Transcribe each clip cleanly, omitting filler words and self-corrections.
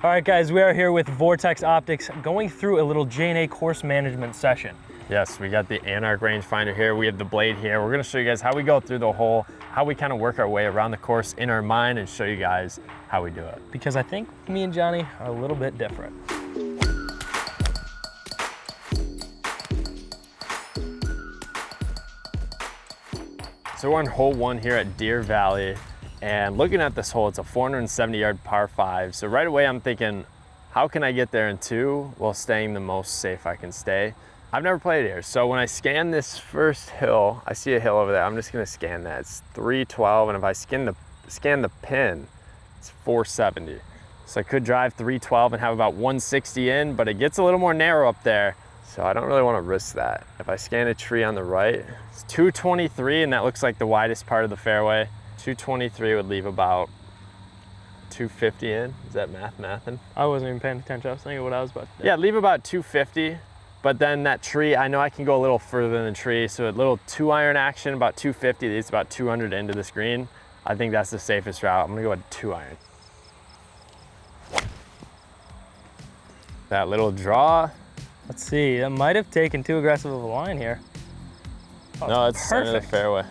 All right, guys, we are here with Vortex Optics going through a little JnA course management session. Yes, we got the Anarch rangefinder here. We have the blade here. We're gonna show you guys how we go through the hole, how we kind of work our way around the course in our mind and show you guys how we do it. Because I think me and Johnny are a little bit different. So we're on hole 1 here at Deer Valley, and looking at this hole, it's a 470-yard par 5. So right away I'm thinking, how can I get there in 2 while staying the most safe I can stay? I've never played here, so when I scan this first hill, I see a hill over there, I'm just gonna scan that. It's 312, and if I scan the pin, it's 470. So I could drive 312 and have about 160 in, but it gets a little more narrow up there, so I don't really wanna risk that. If I scan a tree on the right, it's 223, and that looks like the widest part of the fairway. 223 would leave about 250 in. Is that mathing? I wasn't even paying attention. I was thinking what I was about to do. Yeah, leave about 250. But then that tree, I know I can go a little further than the tree. So a little 2-iron action, about 250. It's about 200 into this green. I think that's the safest route. I'm gonna go with 2-iron. That little draw. Let's see, that might have taken too aggressive of a line here. Oh, No, it's center of the fairway.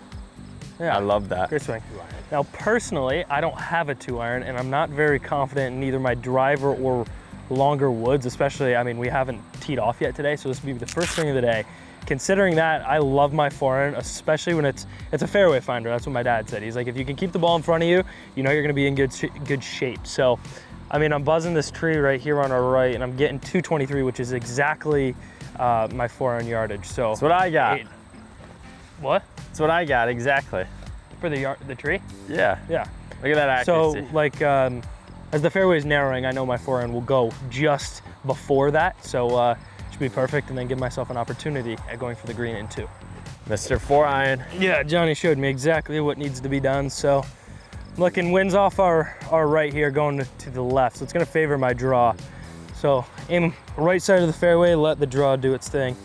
Yeah, I love that. great swing. Now, personally, I don't have a 2-iron, and I'm not very confident in either my driver or longer woods, especially, I mean, we haven't teed off yet today, so this will be the first swing of the day. Considering that, I love my 4-iron, especially when it's a fairway finder. That's what my dad said. He's like, if you can keep the ball in front of you, you know you're gonna be in good shape. So, I mean, I'm buzzing this tree right here on our right, and I'm getting 223, which is exactly my 4-iron yardage. So That's what I got. What? That's what I got, exactly. For the tree? Yeah. Yeah. Look at that accuracy. So, like, as the fairway is narrowing, I know my 4-iron will go just before that, so should be perfect, and then give myself an opportunity at going for the green in 2. Mr. 4-iron. Yeah, Johnny showed me exactly what needs to be done, so looking winds off our right here, going to the left, so it's gonna favor my draw. So aim right side of the fairway, let the draw do its thing.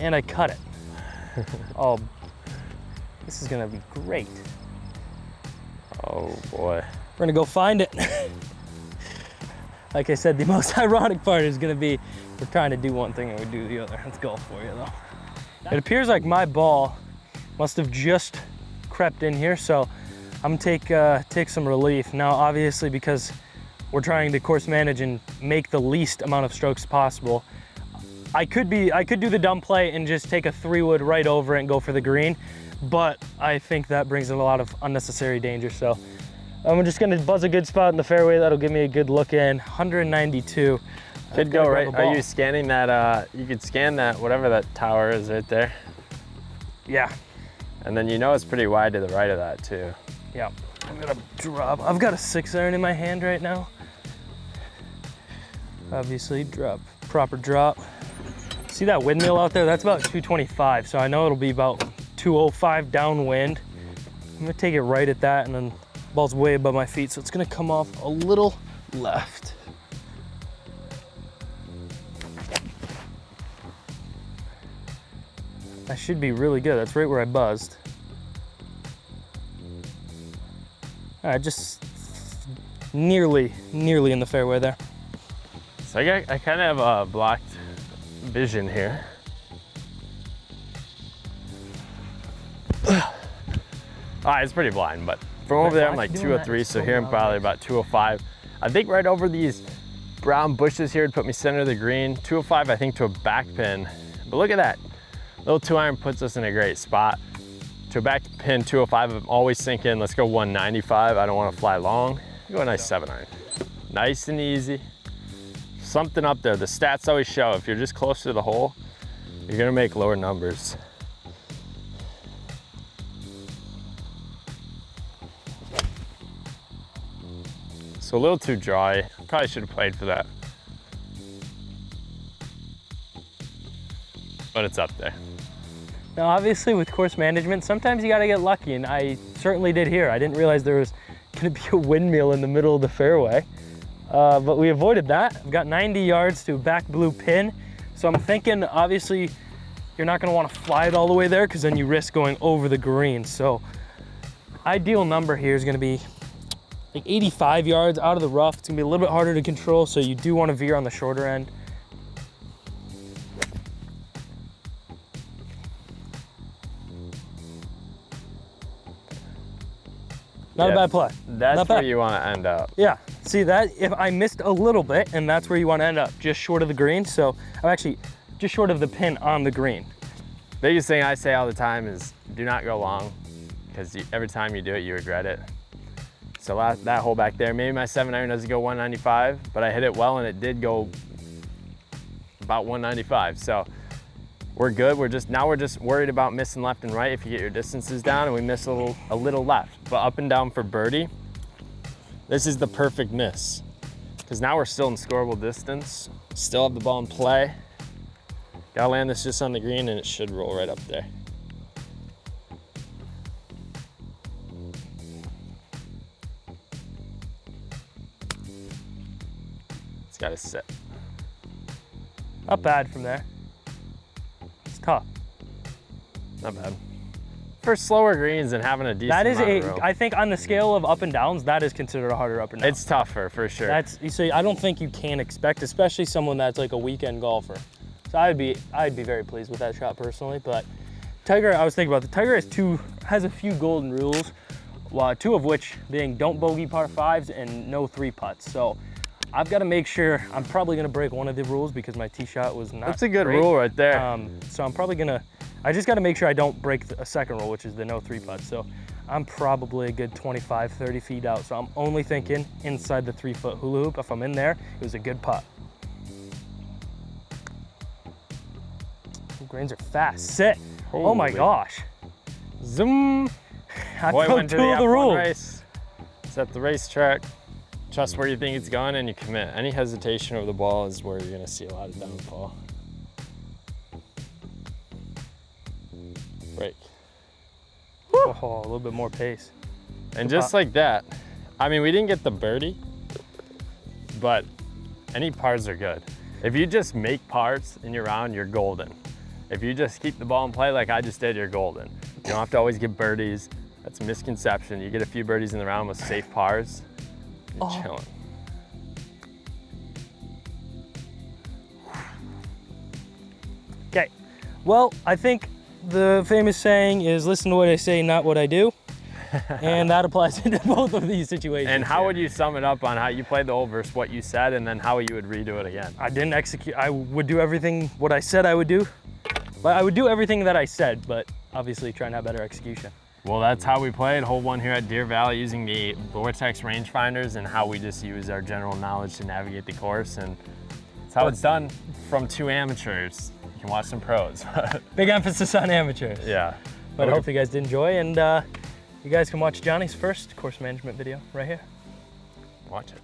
And I cut it. Oh, this is gonna be great. Oh boy. We're gonna go find it. Like I said, the most ironic part is gonna be we're trying to do one thing and we do the other. Let's go for you though. It appears like my ball must have just crept in here, so I'm gonna take some relief. Now, obviously, because we're trying to course manage and make the least amount of strokes possible, I could do the dumb play and just take a 3-wood right over it and go for the green, but I think that brings in a lot of unnecessary danger. So I'm just gonna buzz a good spot in the fairway. That'll give me a good look in. 192. Could go right. Are you scanning that? You could scan that, whatever that tower is right there. Yeah. And then you know it's pretty wide to the right of that too. Yeah. I'm gonna drop. I've got a 6-iron in my hand right now. Obviously, proper drop. See that windmill out there? That's about 225, so I know it'll be about 205 downwind. I'm gonna take it right at that, and then the ball's way above my feet, so it's gonna come off a little left. That should be really good. That's right where I buzzed. All right, just nearly in the fairway there. So I kind of have blocked vision here. It's pretty blind, but from over there I'm like 203, so here I'm probably about 205. I think right over these brown bushes here would put me center of the green. 205, I think, to a back pin. But look at that. Little 2-iron puts us in a great spot. To a back pin, 205, I'm always thinking, let's go 195. I don't want to fly long. Go a nice 7-iron. Nice and easy. Something up there. The stats always show if you're just close to the hole, you're gonna make lower numbers. So a little too dry. Probably should have played for that. But it's up there. Now, obviously with course management, sometimes you gotta get lucky, and I certainly did here. I didn't realize there was gonna be a windmill in the middle of the fairway. But we avoided that. I've got 90 yards to a back blue pin. So I'm thinking, obviously, you're not gonna wanna fly it all the way there because then you risk going over the green. So ideal number here is gonna be like 85 yards out of the rough. It's gonna be a little bit harder to control, so you do want to veer on the shorter end. Not a bad play. That's where you want to end up. Yeah, see that? If I missed a little bit, and that's where you want to end up, just short of the green. So I'm actually just short of the pin on the green. Biggest thing I say all the time is do not go long, because every time you do it, you regret it. So that hole back there, maybe my 7-iron doesn't go 195, but I hit it well and it did go about 195. So we're good. Now we're just worried about missing left and right if you get your distances down, and we miss a little left. But up and down for birdie, this is the perfect miss, because now we're still in scoreable distance, still have the ball in play. Gotta land this just on the green and it should roll right up there. It's gotta sit. Not bad from there. It's tough. Not bad. For slower greens and having a decent That is amount of room. I think on the scale of up and downs, that is considered a harder up and down. It's tougher for sure. So I don't think you can expect, especially someone that's like a weekend golfer. So I'd be very pleased with that shot personally. But Tiger, I was thinking about the Tiger has a few golden rules, two of which being don't bogey par fives and no 3 putts. So I've got to make sure, I'm probably going to break one of the rules because my tee shot was not. That's a good great. rule right there. So I'm probably I just got to make sure I don't break a second rule, which is the no 3 putts. So I'm probably a good 25, 30 feet out. So I'm only thinking inside the 3-foot hula hoop. If I'm in there, it was a good putt. Greens are fast. Sit. Oh my gosh. Zoom. I broke 2 of the rules. Race. It's at the racetrack. Trust where you think it's going and you commit. Any hesitation over the ball is where you're gonna see a lot of downfall. Break. Oh, a little bit more pace. And just like that, I mean, we didn't get the birdie, but any pars are good. If you just make pars in your round, you're golden. If you just keep the ball in play like I just did, you're golden. You don't have to always get birdies. That's a misconception. You get a few birdies in the round with safe pars, you're chilling. Okay, well, I think the famous saying is listen to what I say, not what I do. And that applies to both of these situations. And how would you sum it up on how you played the hole versus what you said, and then how you would redo it again? I didn't execute. I would do everything what I said I would do. But I would do everything that I said, but obviously try and have better execution. Well, that's how we played hole 1 here at Deer Valley using the Vortex rangefinders, and how we just use our general knowledge to navigate the course. And that's how it's done from 2 amateurs. You can watch some pros. Big emphasis on amateurs. Yeah. But I hope you guys did enjoy, and you guys can watch Johnny's first course management video right here. Watch it.